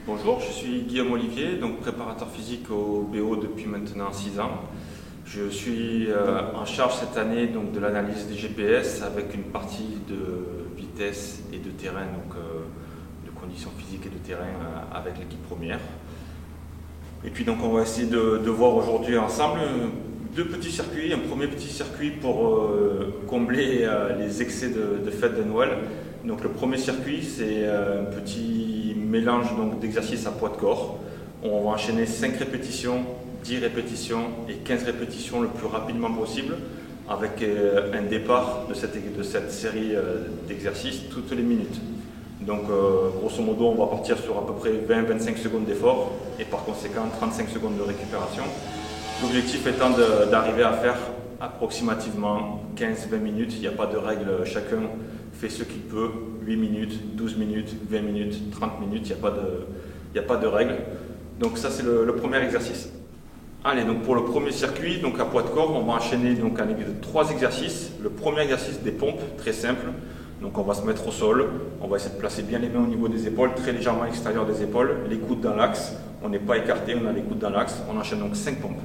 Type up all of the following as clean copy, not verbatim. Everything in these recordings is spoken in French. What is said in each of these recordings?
Bonjour, je suis Guillaume Olivier, donc préparateur physique au BO depuis maintenant 6 ans. Je suis en charge cette année donc, de l'analyse des GPS avec une partie de vitesse et de terrain, donc de conditions physiques et de terrain avec l'équipe première. Et puis donc on va essayer de voir aujourd'hui ensemble deux petits circuits. Un premier petit circuit pour combler les excès de fête de Noël. Donc le premier circuit, c'est un petit mélange d'exercices à poids de corps. On va enchaîner 5 répétitions, 10 répétitions et 15 répétitions le plus rapidement possible avec un départ de cette série d'exercices toutes les minutes. Donc grosso modo, on va partir sur à peu près 20-25 secondes d'effort et par conséquent 35 secondes de récupération. L'objectif étant d'arriver à faire approximativement 15-20 minutes. Il n'y a pas de règle, chacun fait ce qu'il peut, 8 minutes, 12 minutes, 20 minutes, 30 minutes, il n'y a pas de règle. Donc ça c'est le premier exercice. Allez, donc pour le premier circuit, donc à poids de corps, on va enchaîner donc avec 3 exercices. Le premier exercice des pompes, très simple. Donc on va se mettre au sol, on va essayer de placer bien les mains au niveau des épaules, très légèrement à l'extérieur des épaules, les coudes dans l'axe, on n'est pas écarté, on a les coudes dans l'axe, on enchaîne donc 5 pompes.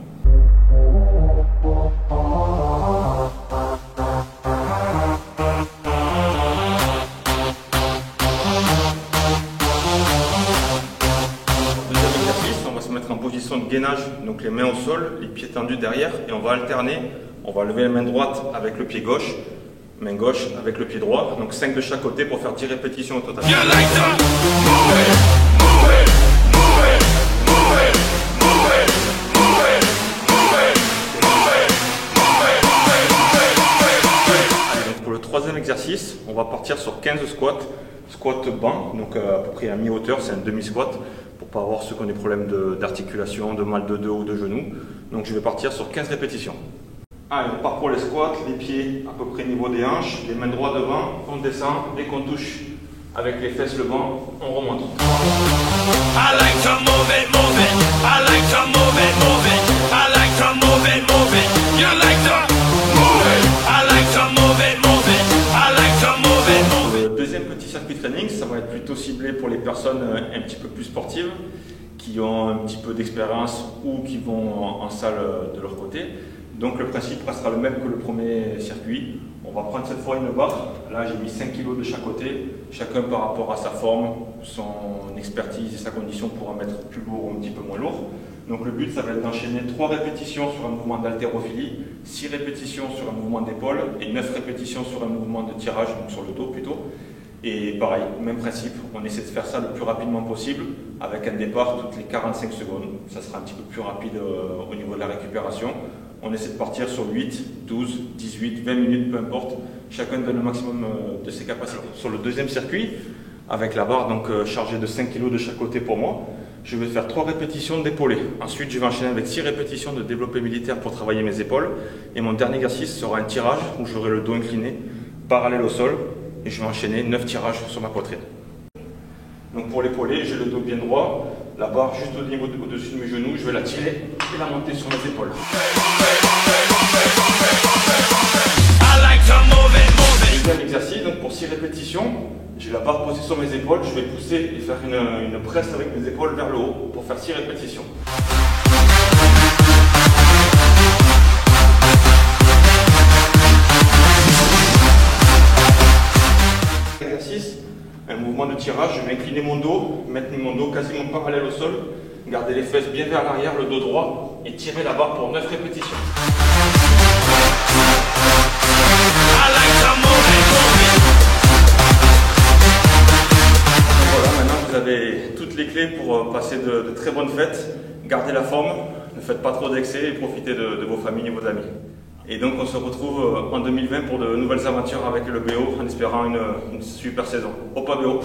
Deuxième exercice, on va se mettre en position de gainage, donc les mains au sol, les pieds tendus derrière, et on va alterner, on va lever la main droite avec le pied gauche, main gauche avec le pied droit, donc 5 de chaque côté pour faire 10 répétitions au total. Pour le troisième exercice, on va partir sur 15 squats, squat banc, donc à peu près à mi-hauteur, c'est un demi-squat, pour pas avoir ceux qui ont des problèmes d'articulation, de mal de dos ou de genoux. Donc je vais partir sur 15 répétitions. Allez, on part pour les squats, les pieds à peu près niveau des hanches, les mains droites devant, on descend, dès qu'on touche avec les fesses le banc, on remonte. I like to move it, move it. I like to move it, move it. I like to move it, move it. You like to move it. I like to move it, move it. I like to move it, move it. Le deuxième petit circuit training, ça va être plutôt ciblé pour les personnes un petit peu plus sportives, qui ont un petit peu d'expérience ou qui vont en salle de leur côté. Donc le principe restera le même que le premier circuit. On va prendre cette fois une barre. Là j'ai mis 5 kg de chaque côté. Chacun par rapport à sa forme, son expertise et sa condition pourra mettre plus lourd ou un petit peu moins lourd. Donc le but ça va être d'enchaîner 3 répétitions sur un mouvement d'haltérophilie, 6 répétitions sur un mouvement d'épaule et 9 répétitions sur un mouvement de tirage, donc sur le dos plutôt. Et pareil, même principe, on essaie de faire ça le plus rapidement possible avec un départ toutes les 45 secondes. Ça sera un petit peu plus rapide au niveau de la récupération. On essaie de partir sur 8, 12, 18, 20 minutes, peu importe. Chacun donne le maximum de ses capacités. Sur le deuxième circuit, avec la barre donc, chargée de 5 kg de chaque côté pour moi, je vais faire 3 répétitions d'épaulé. Ensuite, je vais enchaîner avec 6 répétitions de développé militaire pour travailler mes épaules. Et mon dernier exercice sera un tirage où j'aurai le dos incliné, parallèle au sol. Et je vais enchaîner 9 tirages sur ma poitrine. Donc pour l'épaulé, j'ai le dos bien droit, la barre juste au niveau au-dessus de mes genoux, je vais la tirer et la monter sur mes épaules. Deuxième exercice, donc pour 6 répétitions, j'ai la barre posée sur mes épaules, je vais pousser et faire une presse avec mes épaules vers le haut pour faire 6 répétitions. Un mouvement de tirage, je vais incliner mon dos, mettre mon dos quasiment parallèle au sol, garder les fesses bien vers l'arrière, le dos droit et tirer la barre pour 9 répétitions. Voilà, maintenant vous avez toutes les clés pour passer de très bonnes fêtes, garder la forme, ne faites pas trop d'excès et profitez de vos familles et vos amis. Et donc on se retrouve en 2020 pour de nouvelles aventures avec le BO en espérant une super saison. Au pas BO!